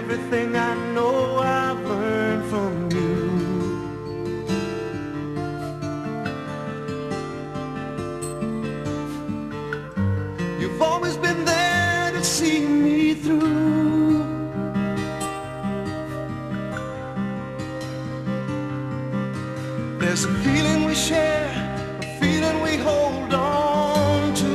everything I know I've learned from you. You've always been there to see me through. There's a feeling we share, a feeling we hold on to.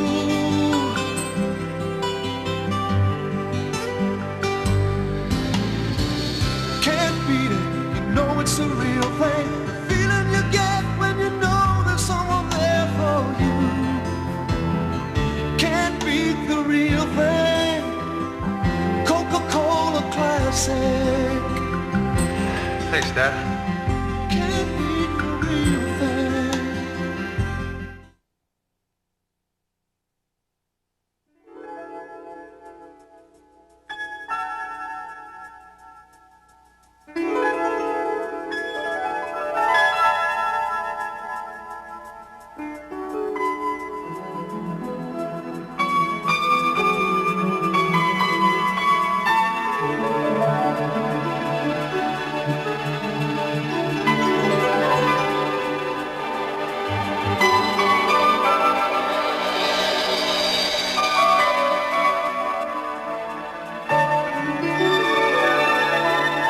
Can't beat it, you know it's a real thing. The feeling you get when you know there's someone there for you. Can't beat the real thing. Coca-Cola Classic. Thanks, Dad.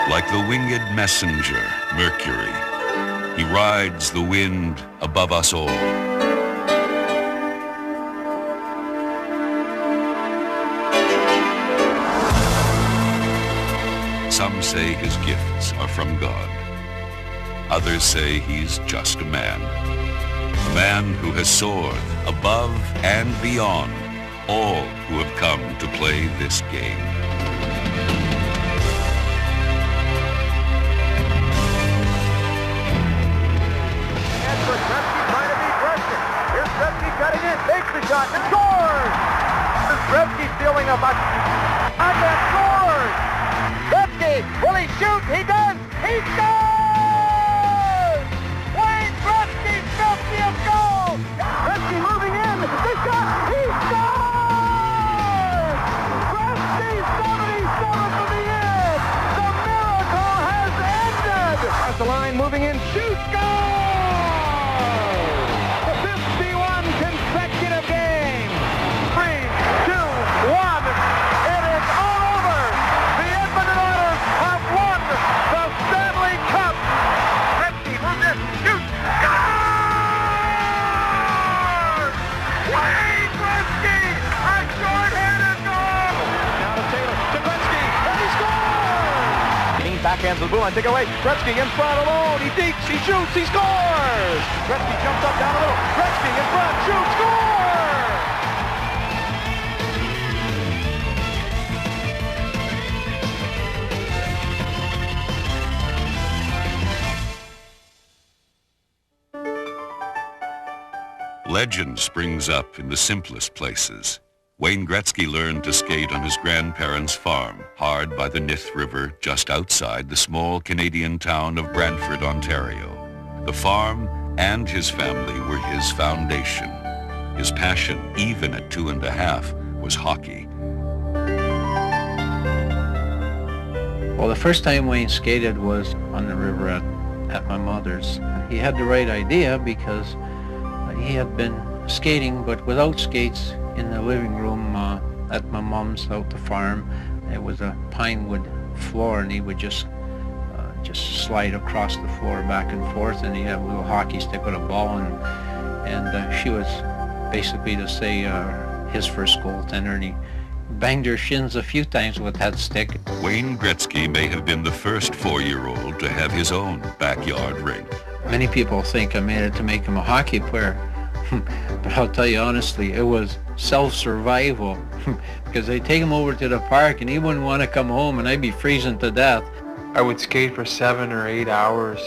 Like the winged messenger, Mercury, he rides the wind above us all. Some say his gifts are from God. Others say he's just a man who has soared above and beyond all who have come to play this game. Cutting in, takes the shot, and scores! Gretzky stealing a buck. Again, scores! Gretzky, will he shoot? He does! He scores! Wayne Gretzky, 50th goal! Gretzky moving in, the shot, he scores! Gretzky, 77 from the end! The miracle has ended! Across the line, moving in, shoots, goal! Consecutive game. 3, 2, 1. It is all over. The Edmonton Oilers have won the Stanley Cup. Gretzky moves in, shoots, scores! Wayne Gretzky, a short-handed goal. Now to Taylor, to Gretzky, and he scores! Kane backhands the blue line, take away. Gretzky in front alone. He deeks, he shoots, he scores! Gretzky jumps up down the middle. Gretzky in front, shoots, score! Legend springs up in the simplest places. Wayne Gretzky learned to skate on his grandparents' farm, hard by the Nith River, just outside the small Canadian town of Brantford, Ontario. The farm and his family were his foundation. His passion, even at 2½, was hockey. Well, the first time Wayne skated was on the river at my mother's. He had the right idea because he had been skating, but without skates, in the living room at my mom's out the farm. It was a pine wood floor, and he would just slide across the floor back and forth, and he had a little hockey stick with a ball, and she was basically, to say, his first goaltender, and he banged her shins a few times with that stick. Wayne Gretzky may have been the first 4-year-old to have his own backyard rink. Many people think I made it to make him a hockey player, but I'll tell you honestly, it was self-survival, because I'd take him over to the park and he wouldn't want to come home and I'd be freezing to death. I would skate for 7 or 8 hours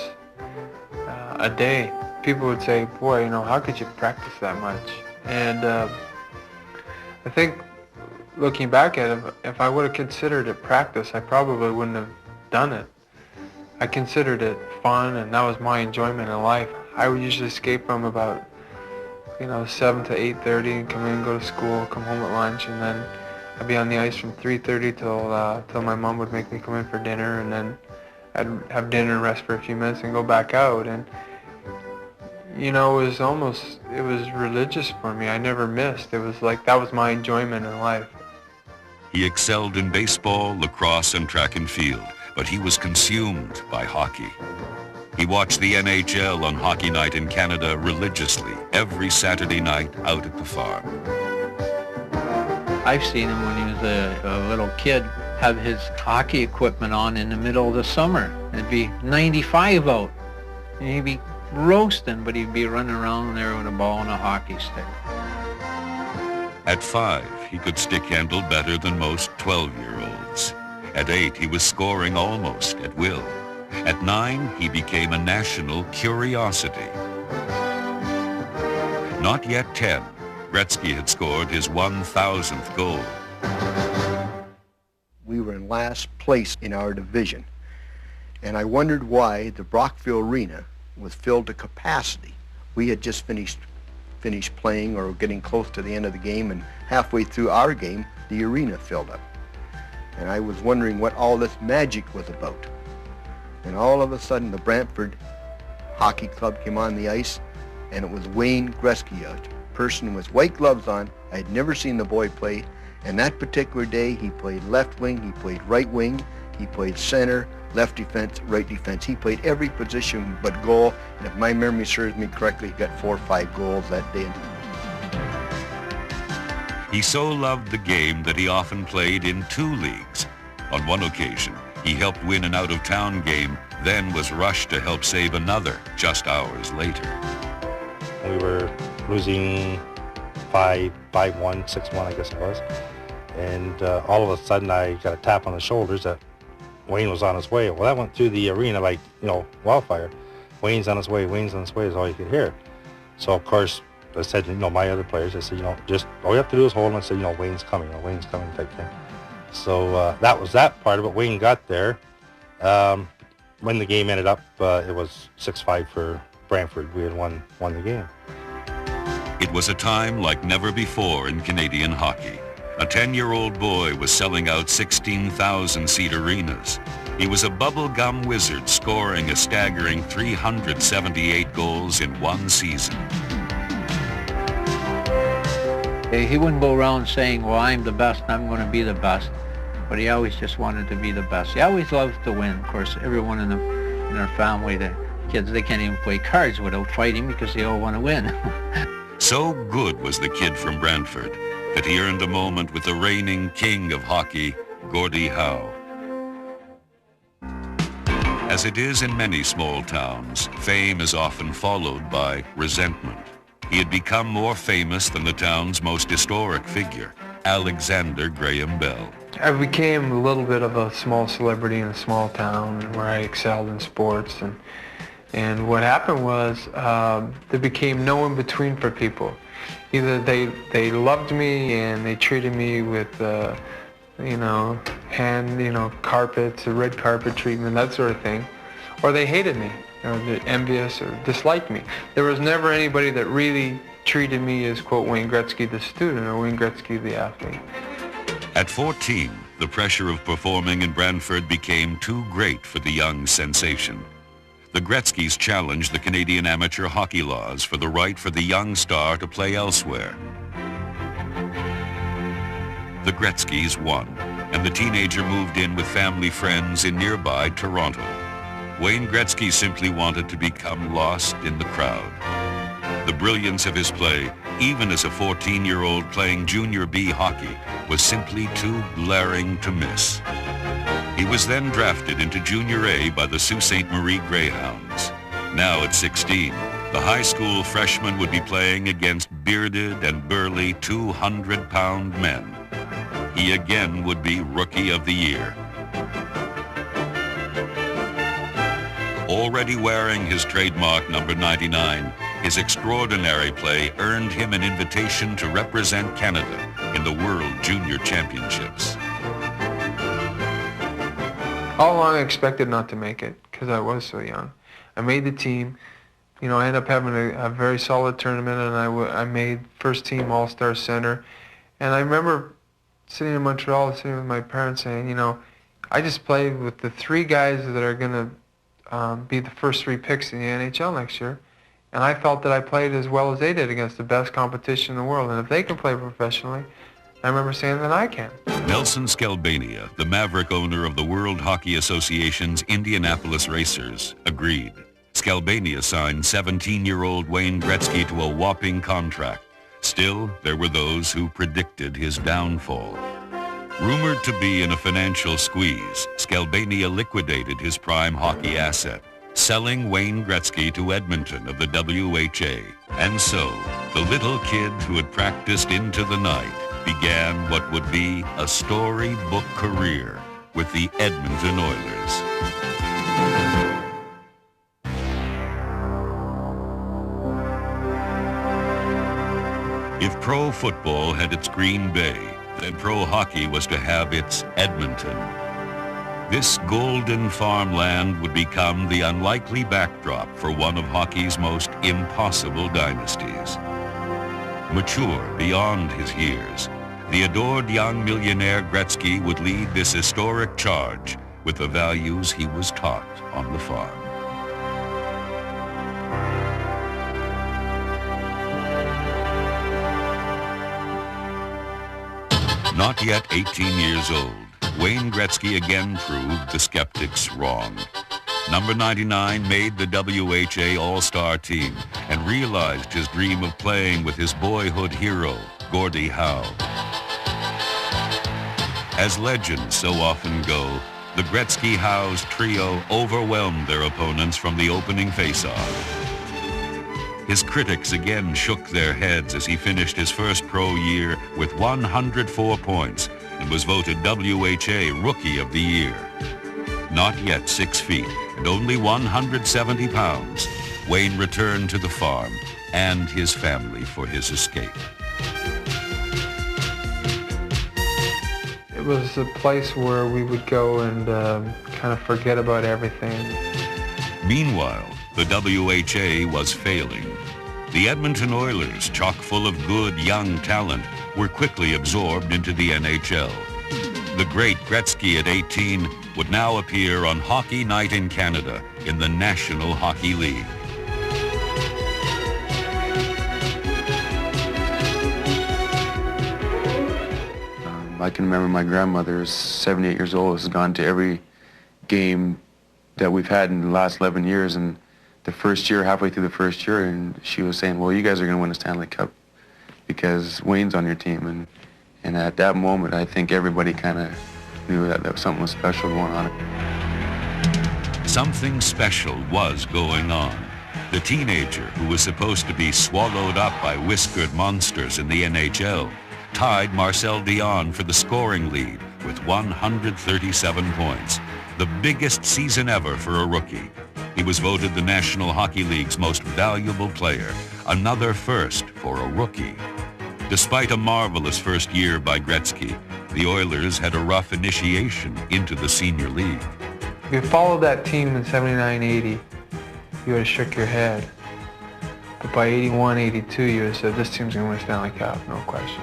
a day. People would say, boy, how could you practice that much? And I think, looking back at it, if I would have considered it practice, I probably wouldn't have done it. I considered it fun, and that was my enjoyment in life. I would usually skate from about 7 to 8:30 and come in, go to school, come home at lunch, and then I'd be on the ice from 3:30 till my mom would make me come in for dinner, and then I'd have dinner and rest for a few minutes and go back out. And you know, it was religious for me. I never missed. It was like that was my enjoyment in life. He excelled in baseball, lacrosse, and track and field, but he was consumed by hockey. He watched the NHL on Hockey Night in Canada religiously every Saturday night out at the farm. I've seen him when he was a little kid have his hockey equipment on in the middle of the summer. It'd be 95 out, and he'd be roasting, but he'd be running around there with a ball and a hockey stick. At 5, he could stick handle better than most 12-year-olds. At 8, he was scoring almost at will. At 9, he became a national curiosity. Not yet 10, Gretzky had scored his 1,000th goal. We were in last place in our division, and I wondered why the Brockville Arena was filled to capacity. We had just finished playing or getting close to the end of the game, and halfway through our game, the arena filled up. And I was wondering what all this magic was about. And all of a sudden, the Brantford Hockey Club came on the ice, and it was Wayne Gretzky, a person with white gloves on. I had never seen the boy play, and that particular day, he played left wing, he played right wing, he played center, left defense, right defense. He played every position but goal, and if my memory serves me correctly, he got 4 or 5 goals that day. He so loved the game that he often played in 2 leagues. On one occasion, he helped win an out-of-town game, then was rushed to help save another just hours later. We were losing 5-1, 6-1, I guess it was. And all of a sudden, I got a tap on the shoulders that Wayne was on his way. Well, that went through the arena like, wildfire. Wayne's on his way, Wayne's on his way is all you could hear. So, of course, I said to, my other players, I said, just all you have to do is hold him and say, Wayne's coming type thing. So that was that part of it. Wayne got there. When the game ended up, it was 6-5 for Brantford. We had won the game. It was a time like never before in Canadian hockey. A 10-year-old boy was selling out 16,000-seat arenas. He was a bubblegum wizard, scoring a staggering 378 goals in one season. He wouldn't go around saying, well, I'm the best, I'm going to be the best. But he always just wanted to be the best. He always loved to win. Of course, everyone in our family, the kids, they can't even play cards without fighting because they all want to win. So good was the kid from Brantford that he earned a moment with the reigning king of hockey, Gordie Howe. As it is in many small towns, fame is often followed by resentment. He had become more famous than the town's most historic figure, Alexander Graham Bell. I became a little bit of a small celebrity in a small town where I excelled in sports, and what happened was there became no in between for people. Either they loved me and they treated me with carpets, a red carpet treatment, that sort of thing, or they hated me, or they're envious or disliked me. There was never anybody that really treated me as, quote, Wayne Gretzky the student or Wayne Gretzky the athlete. At 14, the pressure of performing in Brantford became too great for the young sensation. The Gretzkys challenged the Canadian amateur hockey laws for the right for the young star to play elsewhere. The Gretzkys won, and the teenager moved in with family friends in nearby Toronto. Wayne Gretzky simply wanted to become lost in the crowd. The brilliance of his play, even as a 14-year-old playing Junior B hockey, was simply too glaring to miss. He was then drafted into Junior A by the Sault Ste. Marie Greyhounds. Now at 16, the high school freshman would be playing against bearded and burly 200-pound men. He again would be Rookie of the Year. Already wearing his trademark number 99, his extraordinary play earned him an invitation to represent Canada in the World Junior Championships. All along I expected not to make it because I was so young. I made the team. I ended up having a very solid tournament, and I made first team All-Star center. And I remember sitting in Montreal, sitting with my parents saying, you know, I just played with the 3 guys that are going to be the first 3 picks in the NHL next year. And I felt that I played as well as they did against the best competition in the world. And if they can play professionally, I remember saying that I can. Nelson Skelbania, the maverick owner of the World Hockey Association's Indianapolis Racers, agreed. Skelbania signed 17-year-old Wayne Gretzky to a whopping contract. Still, there were those who predicted his downfall. Rumored to be in a financial squeeze, Skelbania liquidated his prime hockey asset, selling Wayne Gretzky to Edmonton of the WHA. And so, the little kid who had practiced into the night began what would be a storybook career with the Edmonton Oilers. If pro football had its Green Bay, then pro hockey was to have its Edmonton. This golden farmland would become the unlikely backdrop for one of hockey's most impossible dynasties. Mature beyond his years, the adored young millionaire Gretzky would lead this historic charge with the values he was taught on the farm. Not yet 18 years old, Wayne Gretzky again proved the skeptics wrong. Number 99 made the WHA All-Star team and realized his dream of playing with his boyhood hero, Gordie Howe. As legends so often go, the Gretzky-Howes trio overwhelmed their opponents from the opening face-off. His critics again shook their heads as he finished his first pro year with 104 points and was voted WHA Rookie of the Year. Not yet 6 feet and only 170 pounds, Wayne returned to the farm and his family for his escape. It was a place where we would go and kind of forget about everything. Meanwhile, the WHA was failing. The Edmonton Oilers, chock full of good young talent, were quickly absorbed into the NHL. The great Gretzky at 18 would now appear on Hockey Night in Canada in the National Hockey League. I can remember my grandmother, 78 years old, has gone to every game that we've had in the last 11 years, and the first year, halfway through the first year, and she was saying, well, you guys are going to win a Stanley Cup because Wayne's on your team. And at that moment, I think everybody kind of knew that something was special going on. Something special was going on. The teenager who was supposed to be swallowed up by whiskered monsters in the NHL tied Marcel Dion for the scoring lead with 137 points, the biggest season ever for a rookie. He was voted the National Hockey League's most valuable player, another first for a rookie. Despite a marvelous first year by Gretzky, the Oilers had a rough initiation into the senior league. If you followed that team in 79-80, you would have shook your head. But by 81-82, you would have said, this team's going to win Stanley Cup, no question.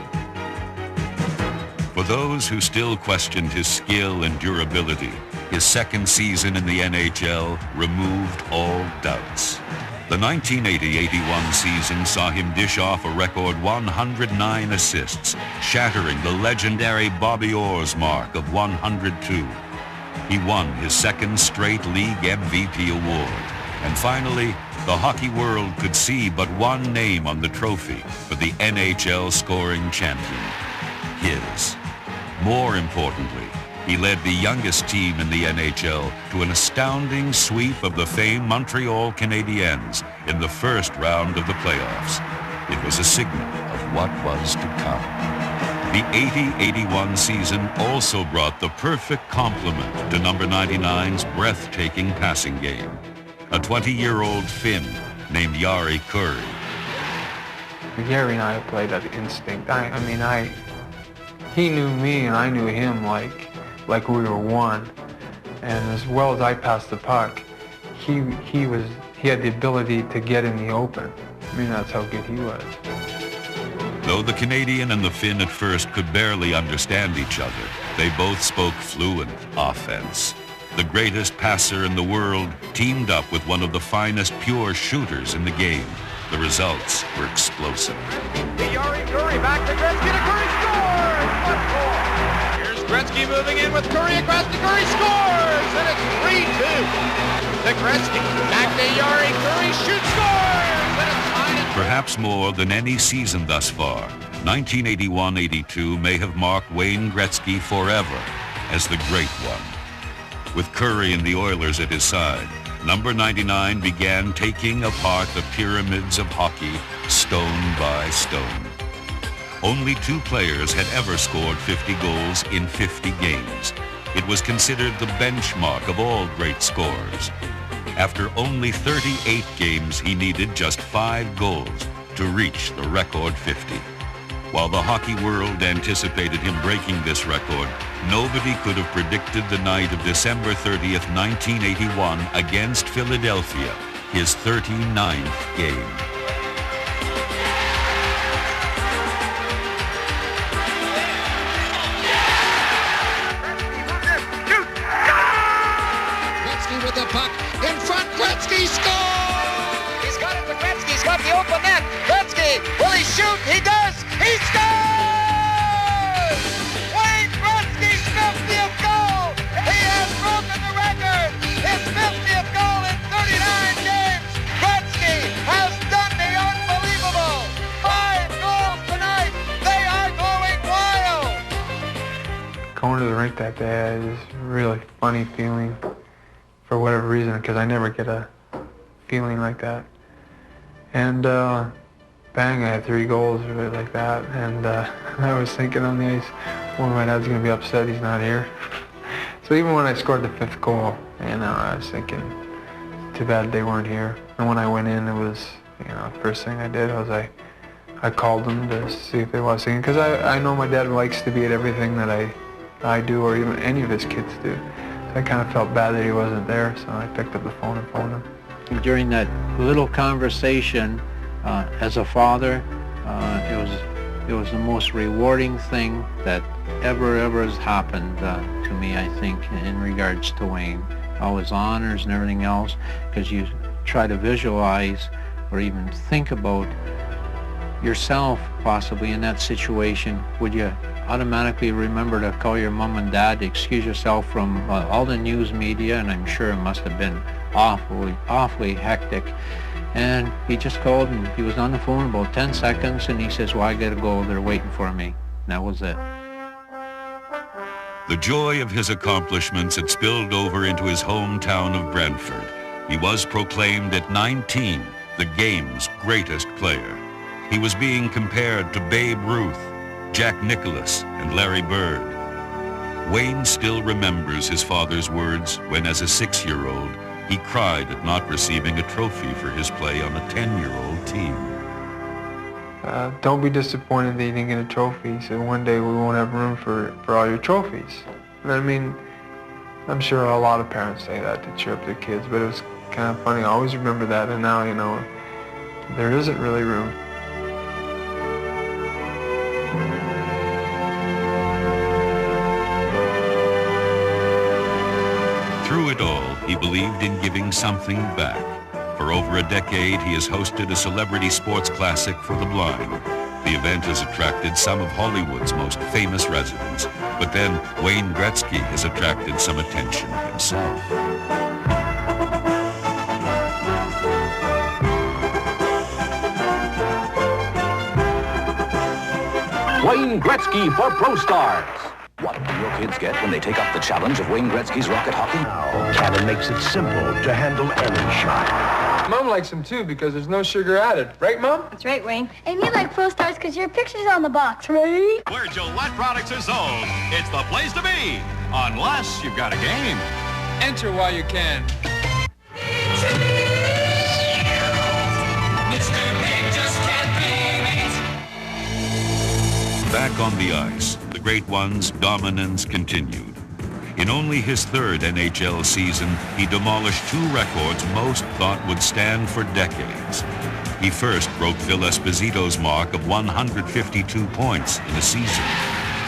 For those who still questioned his skill and durability, his second season in the NHL removed all doubts. The 1980-81 season saw him dish off a record 109 assists, shattering the legendary Bobby Orr's mark of 102. He won his second straight league MVP award. And finally, the hockey world could see but one name on the trophy for the NHL scoring champion, his. More importantly, he led the youngest team in the NHL to an astounding sweep of the famed Montreal Canadiens in the first round of the playoffs. It was a signal of what was to come. The 80-81 season also brought the perfect complement to number 99's breathtaking passing game. A 20-year-old Finn named Jari Kurri. Gary and I played at instinct. He knew me and I knew him like we were one. And as well as I passed the puck, he had the ability to get in the open. I mean, that's how good he was. Though the Canadian and the Finn at first could barely understand each other, they both spoke fluent offense. The greatest passer in the world teamed up with one of the finest pure shooters in the game. The results were explosive. Curry back to Gretzky, to Curry scores! What goal? Here's Gretzky moving in with Curry across to Curry, scores! And it's 3-2. To Gretzky, back to Yari, Curry shoots, scores! And it's tied at... Perhaps more than any season thus far, 1981-82 may have marked Wayne Gretzky forever as the great one. With Curry and the Oilers at his side, number 99 began taking apart the pyramids of hockey stone by stone. Only 2 players had ever scored 50 goals in 50 games. It was considered the benchmark of all great scorers. After only 38 games, he needed just 5 goals to reach the record 50. While the hockey world anticipated him breaking this record, nobody could have predicted the night of December 30th, 1981 against Philadelphia, his 39th game. Gretzky with the puck in front. Gretzky scores! He's got it to Gretzky, he's got the open net. Gretzky, will he shoot? He does! He scores! Wayne Gretzky's 50th goal! He has broken the record! His 50th goal in 39 games! Gretzky has done the unbelievable! 5 goals tonight! They are going wild! Going to the rink that day is a really funny feeling for whatever reason, because I never get a feeling like that. And bang, I had 3 goals like that, and I was thinking on the ice, well, my dad's going to be upset he's not here. So even when I scored the 5th goal, I was thinking, too bad they weren't here. And when I went in, it was, the first thing I did was I called them to see if they was singing, because I know my dad likes to be at everything that I do, or even any of his kids do. So I kind of felt bad that he wasn't there, so I picked up the phone and phoned him. During that little conversation, as a father, it was the most rewarding thing that ever has happened to me, I think, in regards to Wayne. All his honors and everything else, because you try to visualize or even think about yourself possibly in that situation. Would you automatically remember to call your mom and dad to excuse yourself from all the news media? And I'm sure it must have been awfully hectic. And he just called, and he was on the phone about 10 seconds, and he says, well, I gotta go, they're waiting for me. And that was it. The joy of his accomplishments had spilled over into his hometown of Brantford. He was proclaimed at 19 the game's greatest player. He was being compared to Babe Ruth, Jack Nicklaus, and Larry Bird. Wayne still remembers his father's words when, as a 6-year-old, he cried at not receiving a trophy for his play on a 10-year-old team. Don't be disappointed that you didn't get a trophy. He said, one day we won't have room for all your trophies. And I mean, I'm sure a lot of parents say that to cheer up their kids, but it was kind of funny. I always remember that, and now, there isn't really room. Through it all, he believed in giving something back. For over a decade, he has hosted a celebrity sports classic for the blind. The event has attracted some of Hollywood's most famous residents, but then Wayne Gretzky has attracted some attention himself. Wayne Gretzky for Pro Stars. What do your kids get when they take up the challenge of Wayne Gretzky's rocket hockey? Now, Cannon makes it simple to handle any shot. Mom likes them too because there's no sugar added. Right, Mom? That's right, Wayne. And you like Pro Stars because your picture's on the box, right? Where Gillette products are sold, it's the place to be. Unless you've got a game. Enter while you can. Back on the ice, the Great One's dominance continued. In only his 3rd NHL season, he demolished 2 records most thought would stand for decades. He first broke Phil Esposito's mark of 152 points in a season.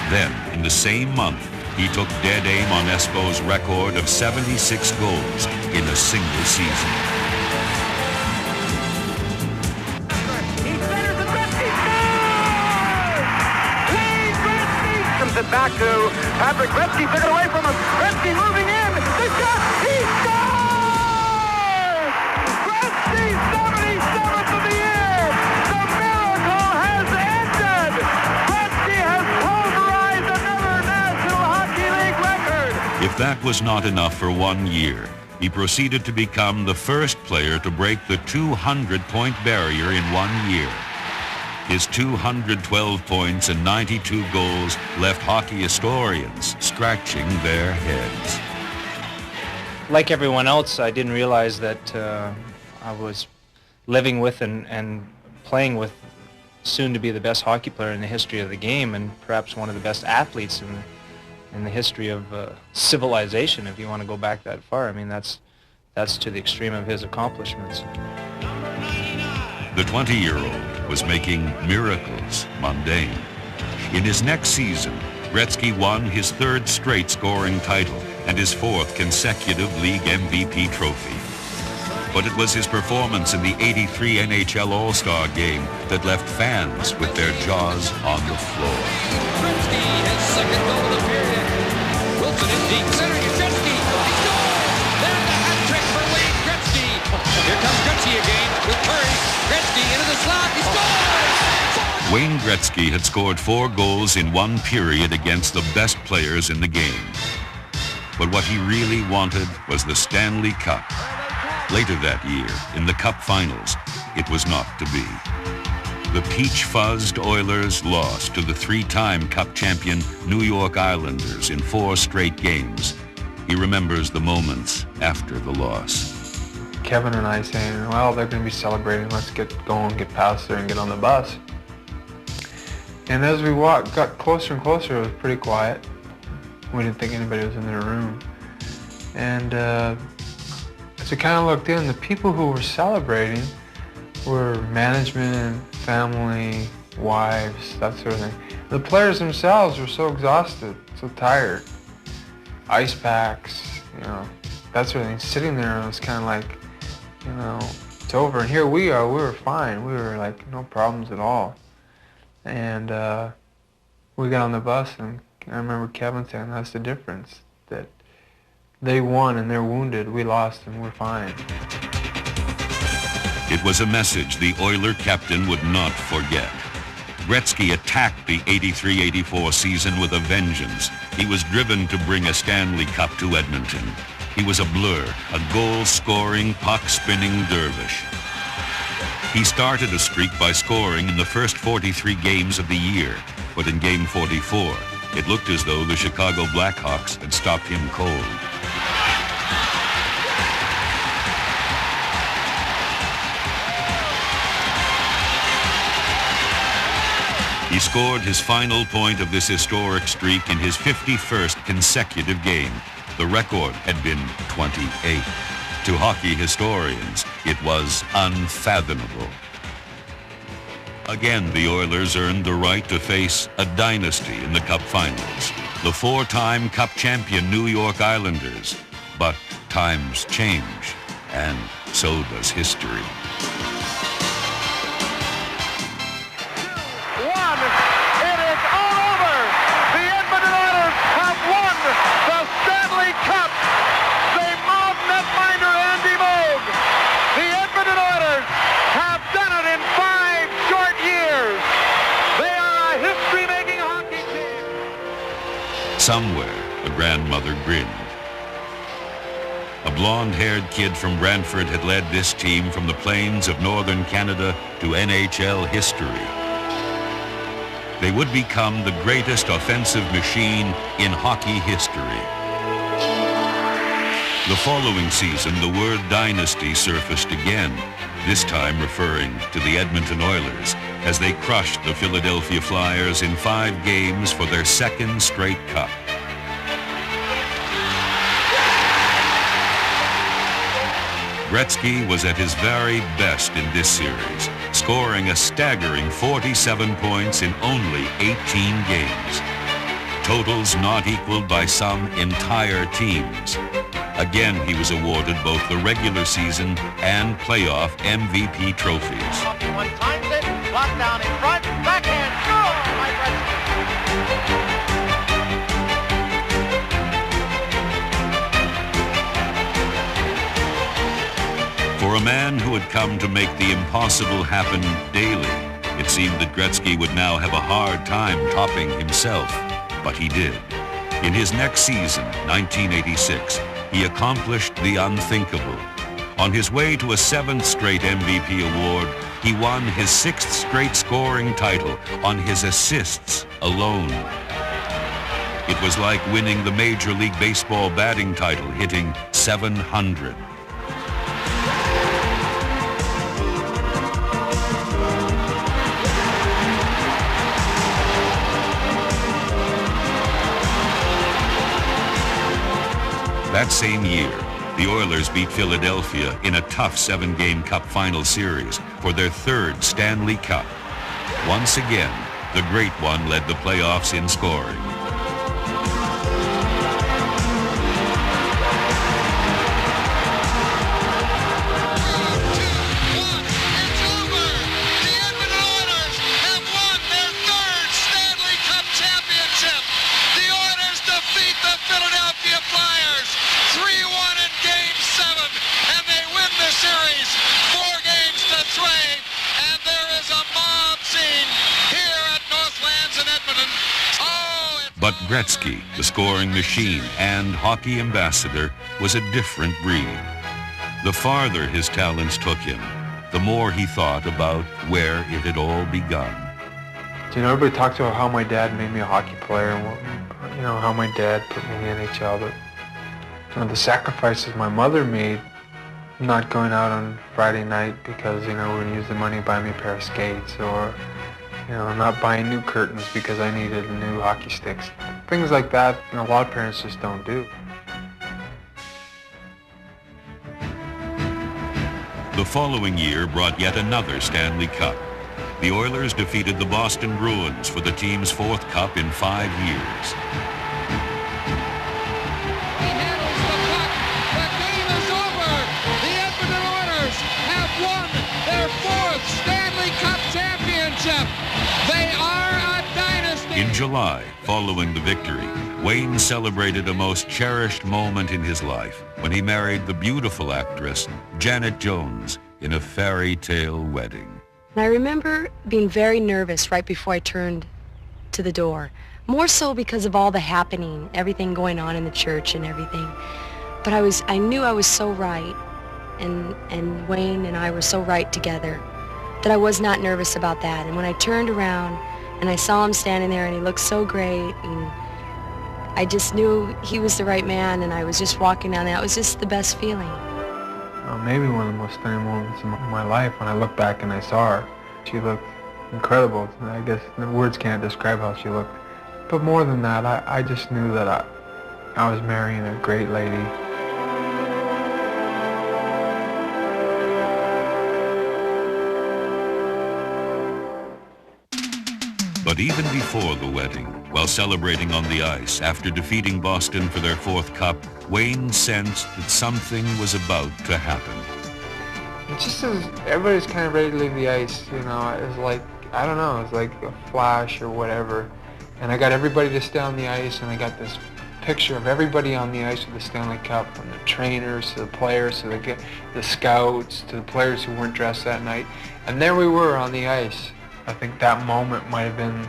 Then, in the same month, he took dead aim on Espo's record of 76 goals in a single season. He centers the Gretzky scores! Wayne Gretzky comes it back to Patrick Gretzky, took it away from him. Gretzky moving in, the shot, he scores! Gretzky, 77th of the year! The miracle has ended! Gretzky has pulverized another National Hockey League record! If that was not enough for 1 year, he proceeded to become the first player to break the 200-point barrier in 1 year. His 212 points and 92 goals left hockey historians scratching their heads. Like everyone else, I didn't realize that I was living with and playing with soon to be the best hockey player in the history of the game, and perhaps one of the best athletes in the history of civilization, if you want to go back that far. I mean, that's to the extreme of his accomplishments. The 20-year-old was making miracles mundane. In his next season, Gretzky won his 3rd straight scoring title and his 4th consecutive league MVP trophy. But it was his performance in the '83 NHL All-Star Game that left fans with their jaws on the floor. Gretzky has second goal of the period. Wilson in deep center. Gretzky. He scores. There's the hat trick for Wayne Gretzky. Here comes Gretzky again with Curry. Gretzky into the slot. He scores. Wayne Gretzky had scored 4 goals in 1 period against the best players in the game. But what he really wanted was the Stanley Cup. Later that year, in the Cup Finals, it was not to be. The peach-fuzzed Oilers lost to the 3-time Cup champion New York Islanders in 4 straight games. He remembers the moments after the loss. Kevin and I saying, well, they're going to be celebrating. Let's get going, get past there, and get on the bus. And as we got closer and closer, it was pretty quiet. We didn't think anybody was in their room. And as we kind of looked in, the people who were celebrating were management and family, wives, that sort of thing. The players themselves were so exhausted, so tired. Ice packs, that sort of thing. Sitting there, it was kind of like, it's over. And here we are, we were fine. We were like, no problems at all. And we got on the bus, and I remember Kevin saying, that's the difference, that they won and they're wounded, we lost and we're fine. It was a message the Oiler captain would not forget. Gretzky attacked the '83-'84 season with a vengeance. He was driven to bring a Stanley Cup to Edmonton. He was a blur, a goal-scoring, puck-spinning dervish. He started a streak by scoring in the first 43 games of the year, but in game 44, it looked as though the Chicago Blackhawks had stopped him cold. He scored his final point of this historic streak in his 51st consecutive game. The record had been 28. To hockey historians, it was unfathomable. Again, the Oilers earned the right to face a dynasty in the Cup Finals, the 4-time Cup champion New York Islanders. But times change, and so does history. It is all over. The Edmonton Oilers have won the Stanley Cup. They mobbed netminder Andy Moog. The Edmonton Oilers have done it in 5 short years. They are a history-making hockey team. Somewhere, a grandmother grinned. A blonde-haired kid from Brantford had led this team from the plains of northern Canada to NHL history. They would become the greatest offensive machine in hockey history. The following season, the word dynasty surfaced again, this time referring to the Edmonton Oilers, as they crushed the Philadelphia Flyers in 5 games for their 2nd straight cup. Gretzky was at his very best in this series, scoring a staggering 47 points in only 18 games. Totals not equaled by some entire teams. Again, he was awarded both the regular season and playoff MVP trophies. One times it, blocked down in front, backhand, score by Gretzky. For a man who had come to make the impossible happen daily, it seemed that Gretzky would now have a hard time topping himself, but he did. In his next season, 1986, he accomplished the unthinkable. On his way to a 7th straight MVP award, he won his 6th straight scoring title on his assists alone. It was like winning the Major League Baseball batting title, hitting 700. That same year, the Oilers beat Philadelphia in a tough 7-game Cup final series for their 3rd Stanley Cup. Once again, the Great One led the playoffs in scoring. But Gretzky, the scoring machine and hockey ambassador, was a different breed. The farther his talents took him, the more he thought about where it had all begun. You know, everybody talks about how my dad made me a hockey player and, you know, how my dad put me in the NHL, but, you know, the sacrifices my mother made not going out on Friday night because, you know, we would use the money to buy me a pair of skates, or, you know, not buying new curtains because I needed new hockey sticks. Things like that, you know, a lot of parents just don't do. The following year brought yet another Stanley Cup. The Oilers defeated the Boston Bruins for the team's 4th Cup in 5 years. He handles the puck. The game is over. The Edmonton Oilers have won their 4th Stanley Cup championship. They are a dynasty. In July, following the victory, Wayne celebrated a most cherished moment in his life when he married the beautiful actress Janet Jones in a fairy tale wedding. I remember being very nervous right before I turned to the door, more so because of all the happening, everything going on in the church and everything. But I knew I was so right, and Wayne and I were so right together that I was not nervous about that. And when I turned around and I saw him standing there and he looked so great, and I just knew he was the right man, and I was just walking down there. It was just the best feeling. Maybe one of the most stunning moments in my life when I looked back and I saw her. She looked incredible. I guess the words can't describe how she looked. But more than that, I just knew that I was marrying a great lady. But even before the wedding, while celebrating on the ice after defeating Boston for their 4th Cup, Wayne sensed that something was about to happen. It just as everybody's kind of ready to leave the ice, you know, it was like, I don't know, it was like a flash or whatever. And I got everybody to stay on the ice, and I got this picture of everybody on the ice with the Stanley Cup, from the trainers to the players to the scouts to the players who weren't dressed that night. And there we were on the ice. I think that moment might have been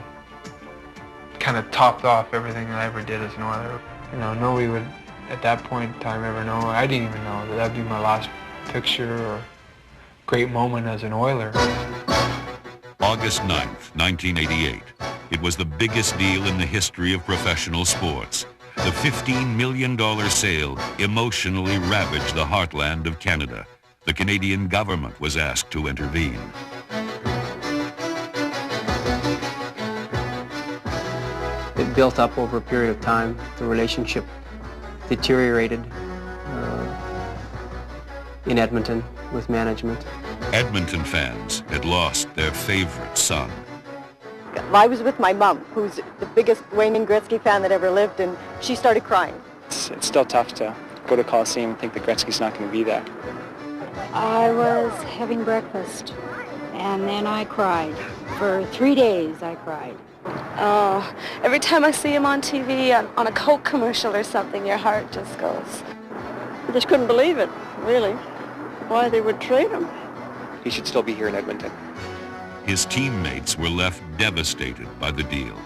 kind of topped off everything that I ever did as an Oiler. You know, nobody would at that point in time ever know. I didn't even know that that'd be my last picture or great moment as an Oiler. August 9th, 1988. It was the biggest deal in the history of professional sports. The $15 million sale emotionally ravaged the heartland of Canada. The Canadian government was asked to intervene. It built up over a period of time. The relationship deteriorated. in Edmonton with management. Edmonton fans had lost their favorite son. I was with my mom, who's the biggest Wayne Gretzky fan that ever lived, and she started crying. It's still tough to go to Coliseum and think that Gretzky's not going to be there. I was having breakfast, and then I cried. For 3 days, I cried. Oh, every time I see him on TV, on a Coke commercial or something, your heart just goes. I just couldn't believe it, really, why they would trade him. He should still be here in Edmonton. His teammates were left devastated by the deal.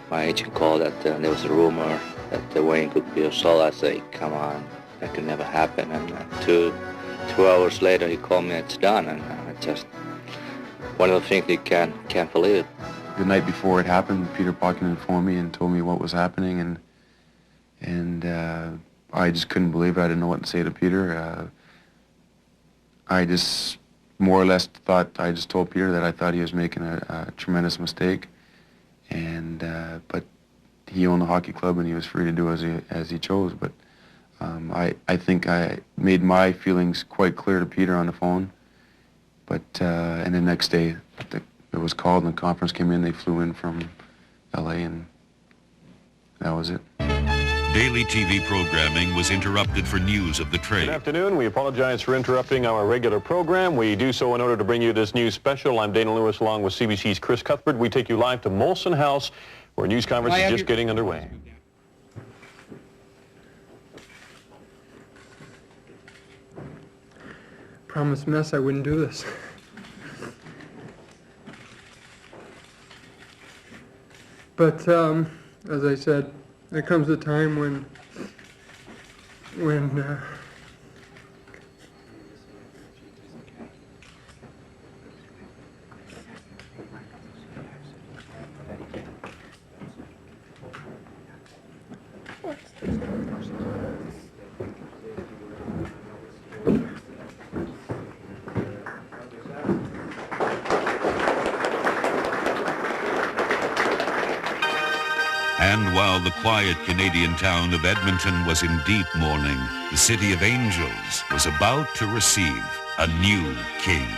My agent called that there was a rumor that Wayne could be sold. I say, come on, that could never happen. And two hours later, he called me, it's done. And it's just one of the things you can't believe it. The night before it happened, Peter Buchanan phoned me and told me what was happening, and I just couldn't believe it. I didn't know what to say to Peter. I just more or less thought, I just told Peter that I thought he was making a tremendous mistake, and but he owned the hockey club and he was free to do as he chose. But I think I made my feelings quite clear to Peter on the phone. But and the next day it was called and the conference came in. They flew in from LA and that was it. Daily TV programming was interrupted for news of the trade. Good afternoon. We apologize for interrupting our regular program. We do so in order to bring you this news special. I'm Dana Lewis along with CBC's Chris Cuthbert. We take you live to Molson House where news conference is just getting underway. Promised mess I wouldn't do this. But as I said, there comes a time when And while the quiet Canadian town of Edmonton was in deep mourning, the city of Angels was about to receive a new king.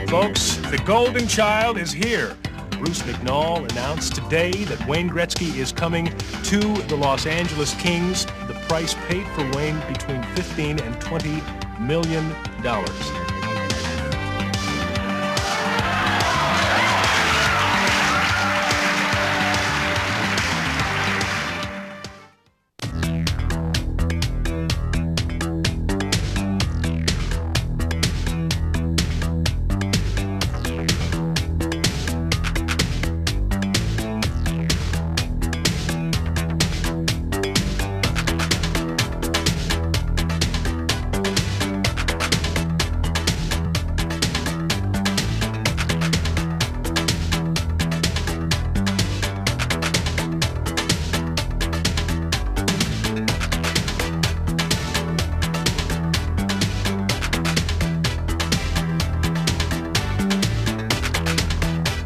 Folks, the golden child is here. Bruce McNall announced today that Wayne Gretzky is coming to the Los Angeles Kings. The price paid for Wayne between $15 and $20 million.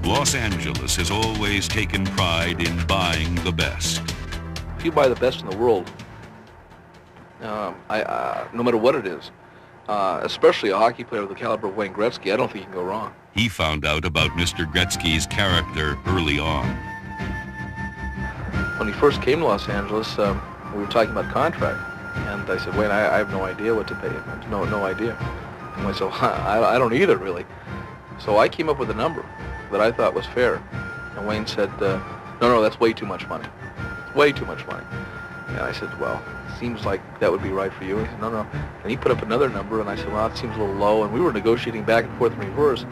Los Angeles has always taken pride in buying the best. If you buy the best in the world, no matter what it is, especially a hockey player of the caliber of Wayne Gretzky, I don't think you can go wrong. He found out about Mr. Gretzky's character early on. When he first came to Los Angeles, we were talking about contract, and I said, Wayne, I have no idea what to pay him. No idea. And I said, I don't either, really. So I came up with a number that I thought was fair. And Wayne said, no, that's way too much money. It's way too much money. And I said, well, it seems like that would be right for you. And he said, no. And he put up another number, and I said, well, that seems a little low. And we were negotiating back and forth in reverse.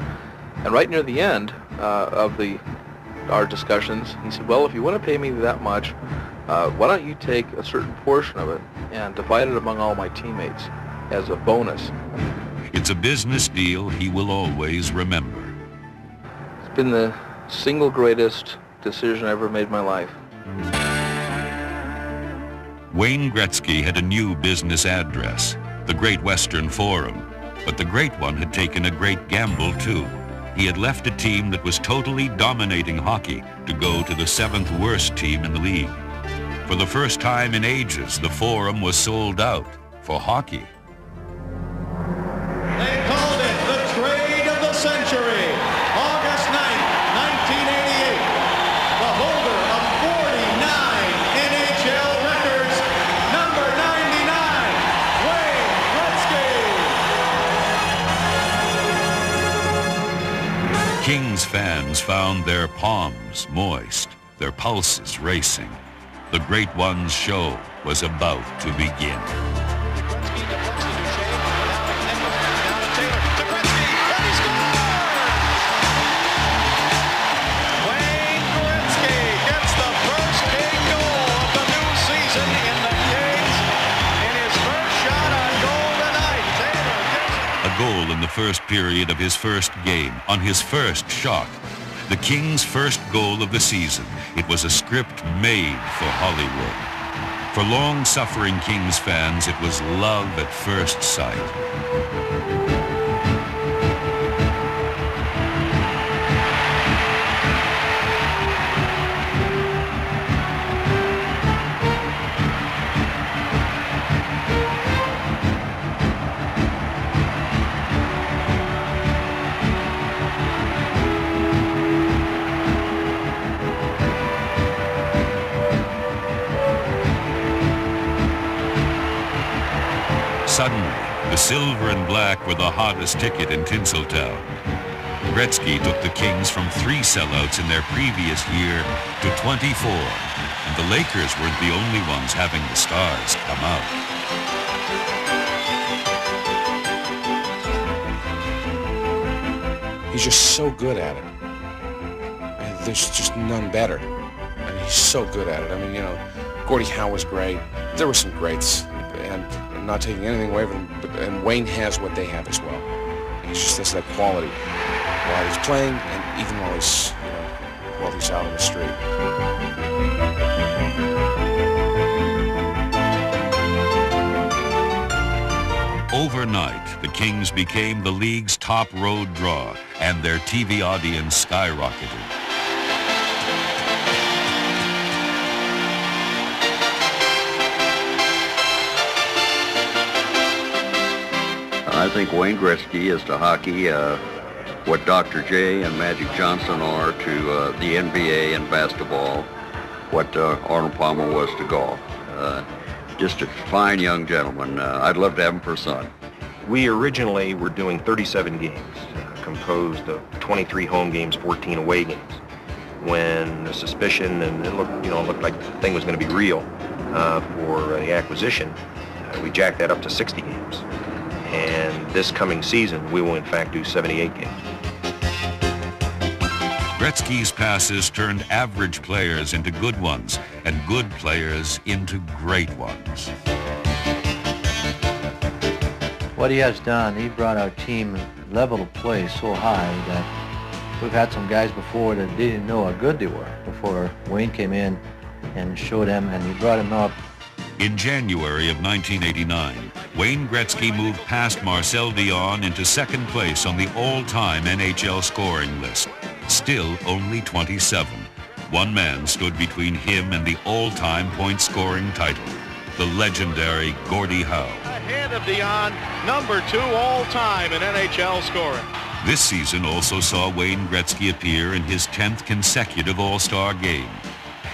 And right near the end of our discussions, he said, well, if you want to pay me that much, why don't you take a certain portion of it and divide it among all my teammates as a bonus. It's a business deal he will always remember. It's been the single greatest decision I ever made in my life. Wayne Gretzky had a new business address, the Great Western Forum, but the Great One had taken a great gamble too. he had left a team that was totally dominating hockey to go to the 7th worst team in the league. For the first time in ages, the Forum was sold out for hockey. They called it the trade of the century. August 9th, 1988. The holder of 49 NHL records, number 99, Wayne Gretzky. Kings fans found their palms moist, their pulses racing. The Great One's show was about to begin. Wayne Gretzky gets the first big goal of the new season in the Kings in his first shot on goal tonight. A goal in the first period of his first game, on his first shot. The Kings' first goal of the season. It was a script made for Hollywood. For long-suffering Kings fans, it was love at first sight. Suddenly, the silver and black were the hottest ticket in Tinseltown. Gretzky took the Kings from 3 sellouts in their previous year to 24, and the Lakers weren't the only ones having the stars come out. He's just so good at it. And there's just none better. And he's so good at it. I mean, you know, Gordie Howe was great. There were some greats, and I'm not taking anything away from them, and Wayne has what they have as well. And he just has that quality while he's playing, and even while he's, you know, while he's out on the street. Overnight, the Kings became the league's top road draw, and their TV audience skyrocketed. I think Wayne Gretzky is to hockey what Dr. J and Magic Johnson are to the NBA and basketball, what Arnold Palmer was to golf. Just a fine young gentleman. I'd love to have him for a son. We originally were doing 37 games, composed of 23 home games, 14 away games. When the suspicion and it looked like the thing was going to be real for the acquisition, we jacked that up to 60 games. And this coming season, we will in fact do 78 games. Gretzky's passes turned average players into good ones, and good players into great ones. What he has done, he brought our team level of play so high that we've had some guys before that didn't know how good they were before Wayne came in and showed them, and he brought them up. In January of 1989, Wayne Gretzky moved past Marcel Dionne into second place on the all-time NHL scoring list. Still only 27. One man stood between him and the all-time point-scoring title, the legendary Gordie Howe. Ahead of Dionne, number 2 all-time in NHL scoring. This season also saw Wayne Gretzky appear in his 10th consecutive All-Star game.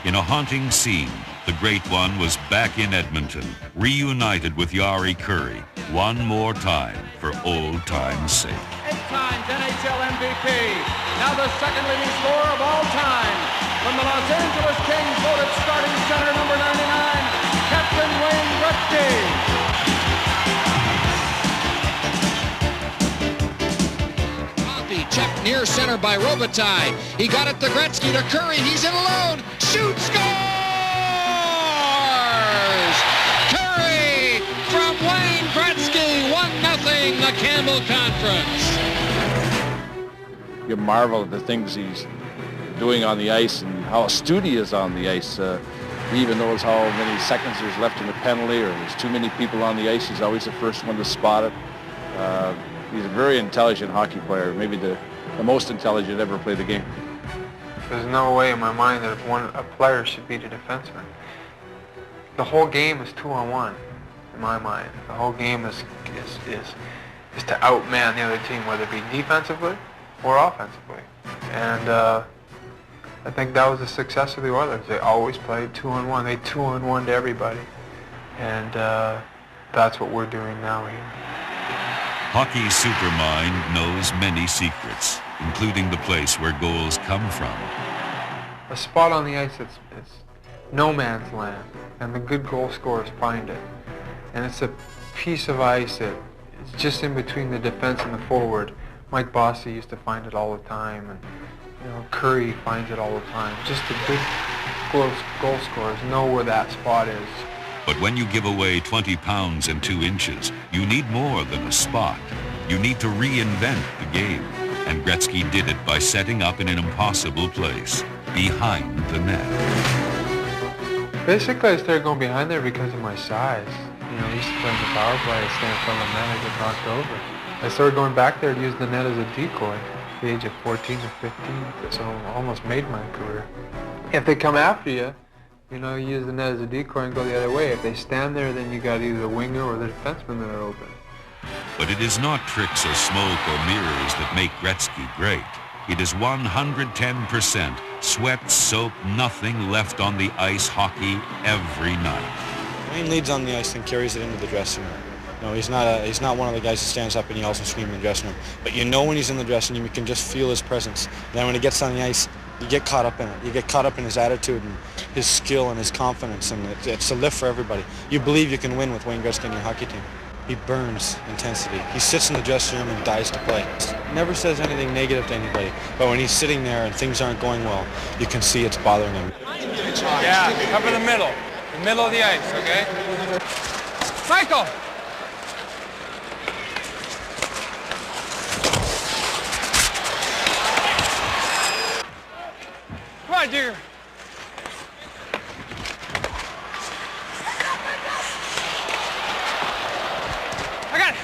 In a haunting scene, the Great One was back in Edmonton, reunited with Yari Curry, one more time for old time's sake. 8 times NHL MVP, now the second leading scorer of all time. From the Los Angeles Kings, voted starting center number 99, Captain Wayne Gretzky. Checked near center by Robitaille. He got it to Gretzky, to Curry. He's in alone. Shoot, scores! Curry from Wayne Gretzky, 1-0, the Campbell Conference. You marvel at the things he's doing on the ice and how astute he is on the ice. He even knows how many seconds there's left in the penalty, or there's too many people on the ice. He's always the first one to spot it. He's a very intelligent hockey player, maybe the the most intelligent ever played the game. There's no way in my mind that a player should beat a defenseman. The whole game is 2-on-1, in my mind. The whole game is to outman the other team, whether it be defensively or offensively. And I think that was the success of the Oilers. They always played 2-on-1. They 2-on-1 to everybody. And that's what we're doing now here. Hockey's supermind knows many secrets, including the place where goals come from. A spot on the ice that's no man's land, and the good goal scorers find it. And it's a piece of ice that is just in between the defense and the forward. Mike Bossy used to find it all the time, and Curry finds it all the time. Just the good goal scorers know where that spot is. But when you give away 20 pounds and 2 inches, you need more than a spot. You need to reinvent the game. And Gretzky did it by setting up in an impossible place, behind the net. Basically, I started going behind there because of my size. I used to play in the power play, I'd stand in front of the net, I'd get knocked over. I started going back there to use the net as a decoy at the age of 14 or 15, so I almost made my career. If they come after you, you use the net as a decoy and go the other way. If they stand there, then you got either the winger or the defenseman that are open. But it is not tricks or smoke or mirrors that make Gretzky great. It is 110% sweat, soap, nothing left on the ice hockey every night. Wayne leads on the ice and carries it into the dressing room. He's not one of the guys who stands up and yells and screams in the dressing room. But when he's in the dressing room, you can just feel his presence. Then when he gets on the ice, you get caught up in it. You get caught up in his attitude and his skill and his confidence, and it's a lift for everybody. You believe you can win with Wayne Gretzky on your hockey team. He burns intensity. He sits in the dressing room and dies to play. Never says anything negative to anybody, but when he's sitting there and things aren't going well, you can see it's bothering him. Yeah, cover the middle of the ice, okay? Michael! Come on, Digger. I got it.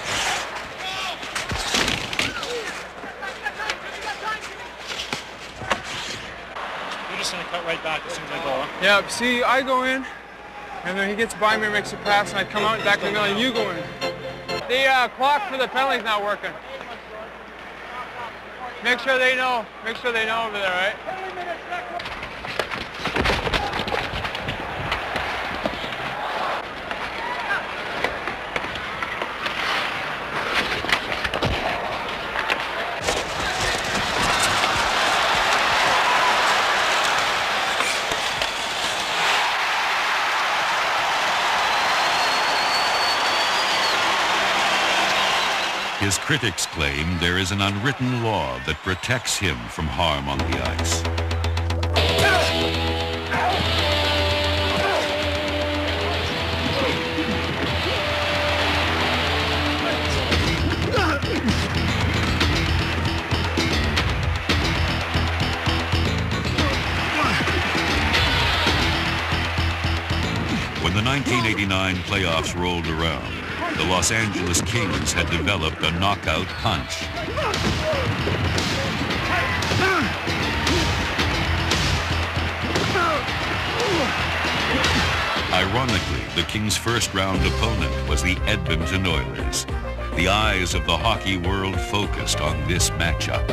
You're just going to cut right back as soon as I go, huh? Yeah, see, I go in, and then he gets by me, makes a pass, and I come out back to the middle, and you go in. The clock for the penalty's not working. Make sure they know over there, right? His critics claim there is an unwritten law that protects him from harm on the ice. When the 1989 playoffs rolled around, the Los Angeles Kings had developed a knockout punch. Ironically, the Kings' first-round opponent was the Edmonton Oilers. The eyes of the hockey world focused on this matchup.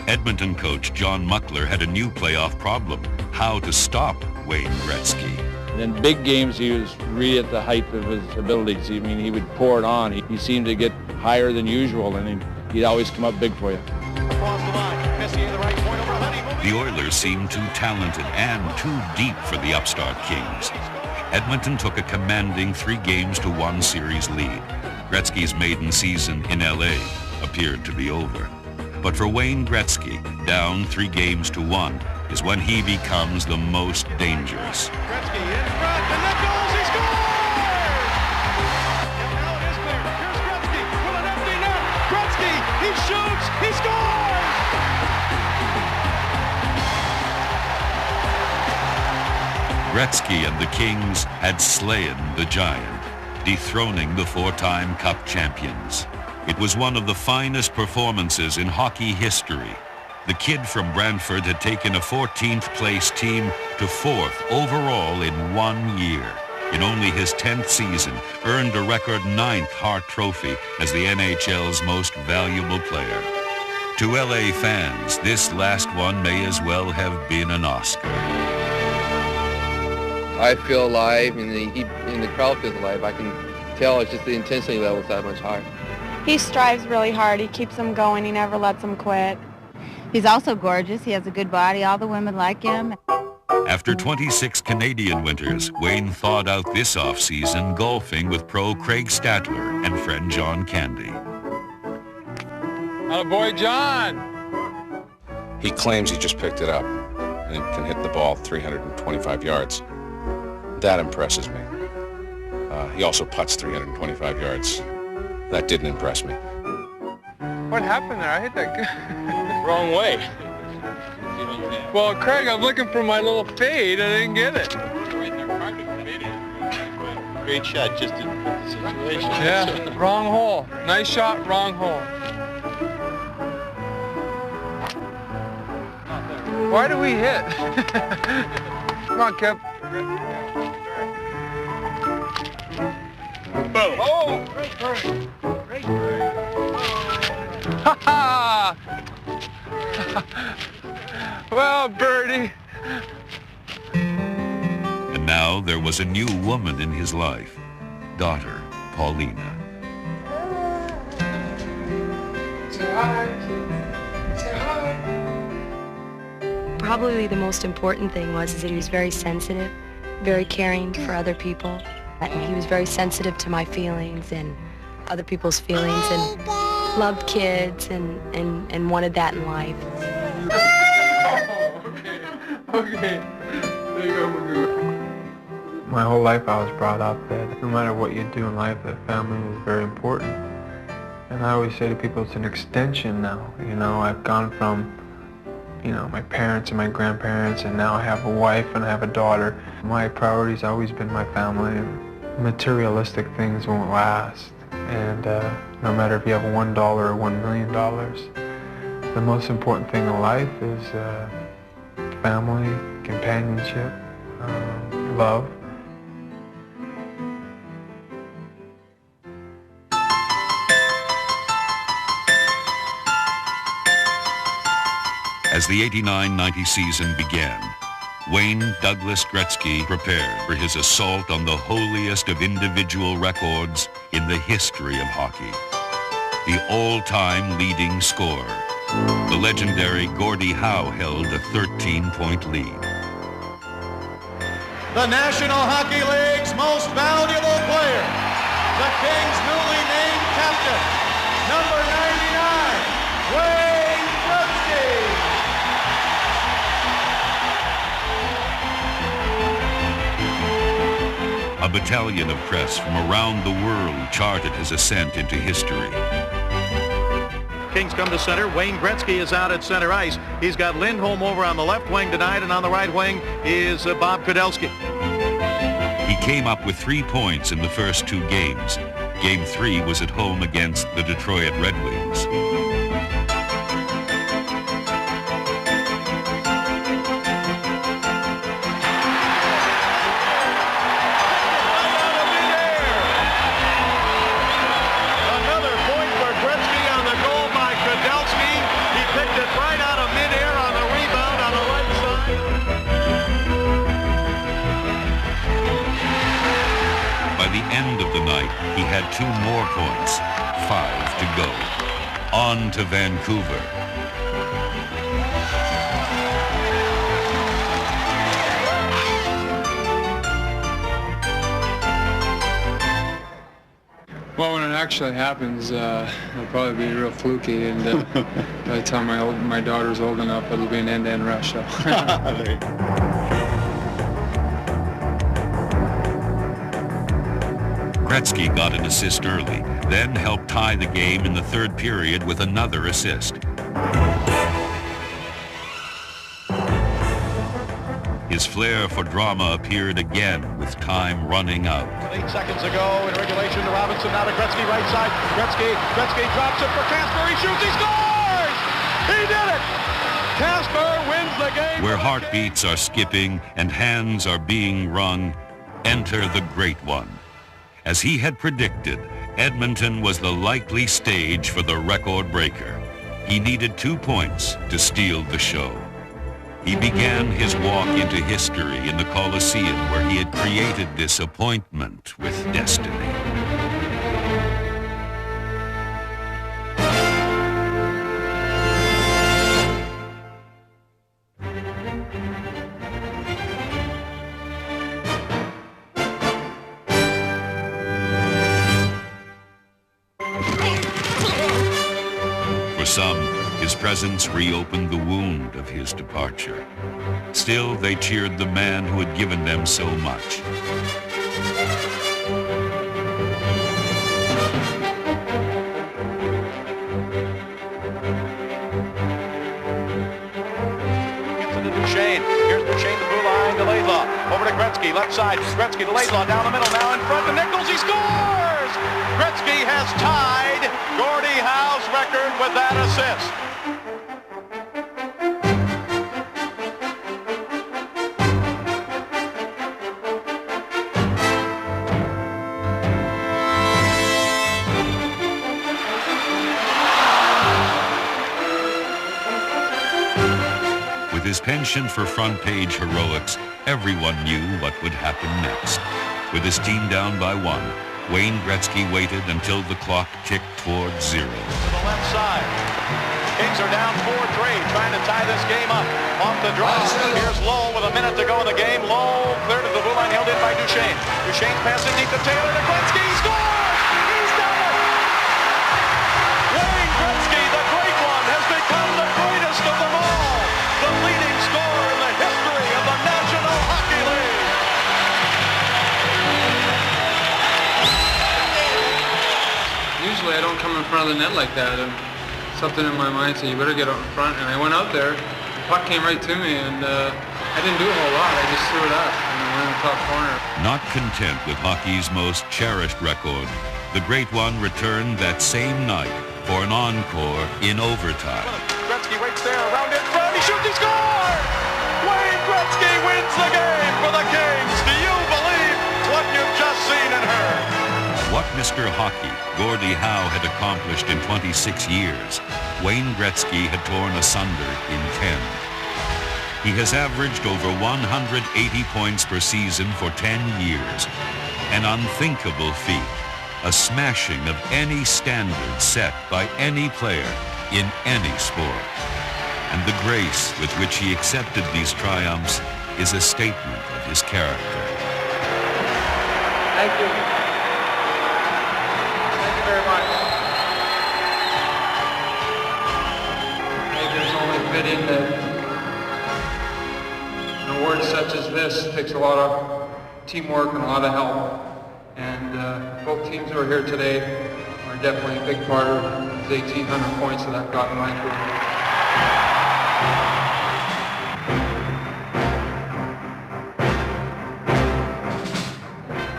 Edmonton coach John Muckler had a new playoff problem: how to stop Wayne Gretzky. And in big games, he was really at the height of his abilities. I mean, he would pour it on. He seemed to get higher than usual, and he'd always come up big for you. The Oilers seemed too talented and too deep for the upstart Kings. Edmonton took a commanding 3-1 series lead. Gretzky's maiden season in LA appeared to be over. But for Wayne Gretzky, down 3-1 is when he becomes the most dangerous. Gretzky in front, the net goes, he scores! Now it is clear. Here's Gretzky with an empty net. Gretzky, he shoots, he scores! Gretzky and the Kings had slain the giant, dethroning the 4-time Cup champions. It was one of the finest performances in hockey history. The kid from Brantford had taken a 14th place team to 4th overall in 1 year. In only his 10th season, earned a record 9th Hart Trophy as the NHL's most valuable player. To LA fans, this last one may as well have been an Oscar. I feel alive, and the crowd feels alive. I can tell it's just the intensity level is that much higher. He strives really hard. He keeps them going. He never lets them quit. He's also gorgeous. He has a good body. All the women like him. After 26 Canadian winters, Wayne thawed out this off-season golfing with pro Craig Stadler and friend John Candy. Attaboy, John! He claims he just picked it up and can hit the ball 325 yards. That impresses me. He also putts 325 yards. That didn't impress me. What happened there? I hit that good. Wrong way. Well, Craig, I'm looking for my little fade. I didn't get it. Great shot, just didn't fit the situation. Yeah, wrong hole. Nice shot, wrong hole. Why do we hit? Come on, Kip. Boom. Oh, great bird. Great bird. Ha ha! Well, birdie. And now there was a new woman in his life, daughter Paulina. Probably the most important thing was that he was very sensitive, very caring for other people. And he was very sensitive to my feelings and other people's feelings, and loved kids and wanted that in life. Okay. There you go. My whole life I was brought up that no matter what you do in life, that family is very important. And I always say to people, it's an extension now. You know, I've gone from, you know, my parents and my grandparents, and now I have a wife and I have a daughter. My priority's always been my family. And materialistic things won't last. And no matter if you have $1 or $1 million, the most important thing in life is family, companionship, love. As the 89-90 season began, Wayne Douglas Gretzky prepared for his assault on the holiest of individual records in the history of hockey. The all-time leading scorer. The legendary Gordie Howe held a 13-point lead. The National Hockey League's most valuable player, the Kings' newly named captain, number 99, Wayne Gretzky. A battalion of press from around the world charted his ascent into history. Kings come to center. Wayne Gretzky is out at center ice. He's got Lindholm over on the left wing tonight, and on the right wing is Bob Kudelski. He came up with 3 points in the first 2 games. Game 3 was at home against the Detroit Red Wings. He had 2 more points, 5 to go. On to Vancouver. Well, when it actually happens, it'll probably be real fluky, and by the time my daughter's old enough, it'll be an end-to-end rush. So. Gretzky got an assist early, then helped tie the game in the 3rd period with another assist. his flair for drama appeared again with time running out. 8 seconds ago in regulation to Robinson, now to Gretzky, right side. Gretzky drops it for Casper. He shoots, he scores! He did it! Casper wins the game. Where heartbeats are skipping and hands are being wrung, enter the Great One. As he had predicted, Edmonton was the likely stage for the record breaker. He needed 2 points to steal the show. He began his walk into history in the Coliseum, where he had created this appointment with destiny. For some, his presence reopened the wound of his departure. Still, they cheered the man who had given them so much. Duchesne. Here's Duchesne to blue line to Laidlaw. Over to Gretzky, left side. Gretzky to Laidlaw, down the middle, now in front to Nichols. He scores! Gretzky has tied Gordie Howe's record with that assist. With his penchant for front-page heroics, everyone knew what would happen next. With his team down by 1, Wayne Gretzky waited until the clock ticked towards 0. To the left side. Kings are down 4-3, trying to tie this game up. Off the draw. Here's Lowell with a minute to go in the game. Lowell cleared to the blue line, held in by Duchesne. Duchesne's pass it deep to Taylor to Gretzky. He scores! He's done it! Wayne Gretzky, the great one, has become the greatest of them all. The leading scorer in the history of the National Hockey League. Usually I don't come in front of the net like that, and something in my mind said you better get out in front, and I went out there, the puck came right to me, and I didn't do a whole lot, I just threw it up and it went in the top corner. Not content with hockey's most cherished record, the Great One returned that same night for an encore in overtime. Gretzky waits there, around in front, he shoots, he scores! Wayne Gretzky wins the game for the Kings. Do you believe what you've just seen and heard? What Mr. Hockey, Gordie Howe, had accomplished in 26 years, Wayne Gretzky had torn asunder in 10. He has averaged over 180 points per season for 10 years, an unthinkable feat, a smashing of any standard set by any player in any sport. And the grace with which he accepted these triumphs is a statement of his character. Thank you. Thank you very much. Maybe there's only fitting that an award such as this takes a lot of teamwork and a lot of help. And both teams who are here today are definitely a big part of the 1,800 points that I've gotten my career.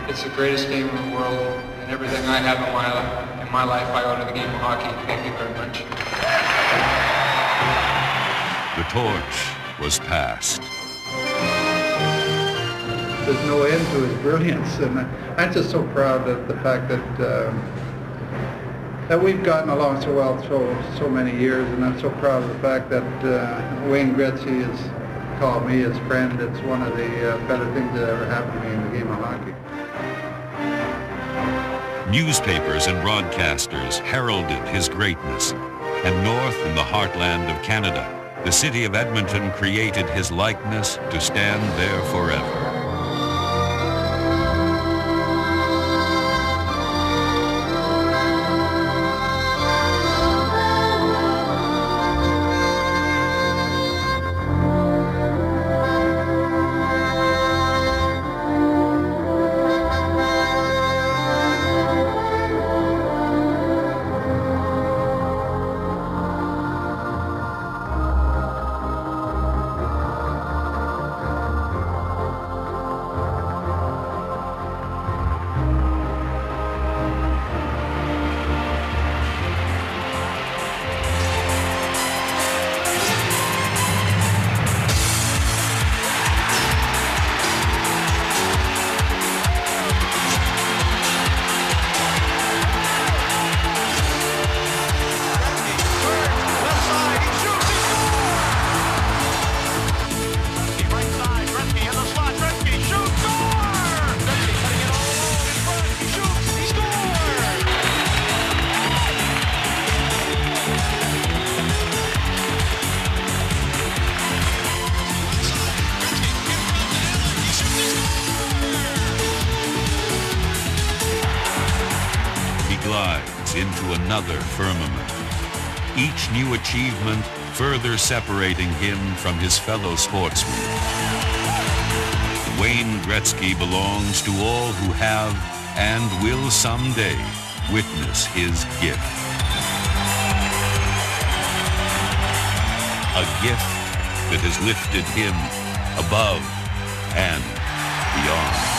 It's the greatest game in the world, and everything I have in my life I owe to the game of hockey. Thank you very much. The torch was passed. There's no end to his brilliance, and I'm just so proud of the fact that we've gotten along so well so many years, and I'm so proud of the fact that Wayne Gretzky has called me his friend. It's one of the better things that ever happened to me in the game of hockey. Newspapers and broadcasters heralded his greatness, and north in the heartland of Canada, the city of Edmonton created his likeness to stand there forever. to another firmament. Each new achievement further separating him from his fellow sportsmen. Wayne Gretzky belongs to all who have and will someday witness his gift. A gift that has lifted him above and beyond.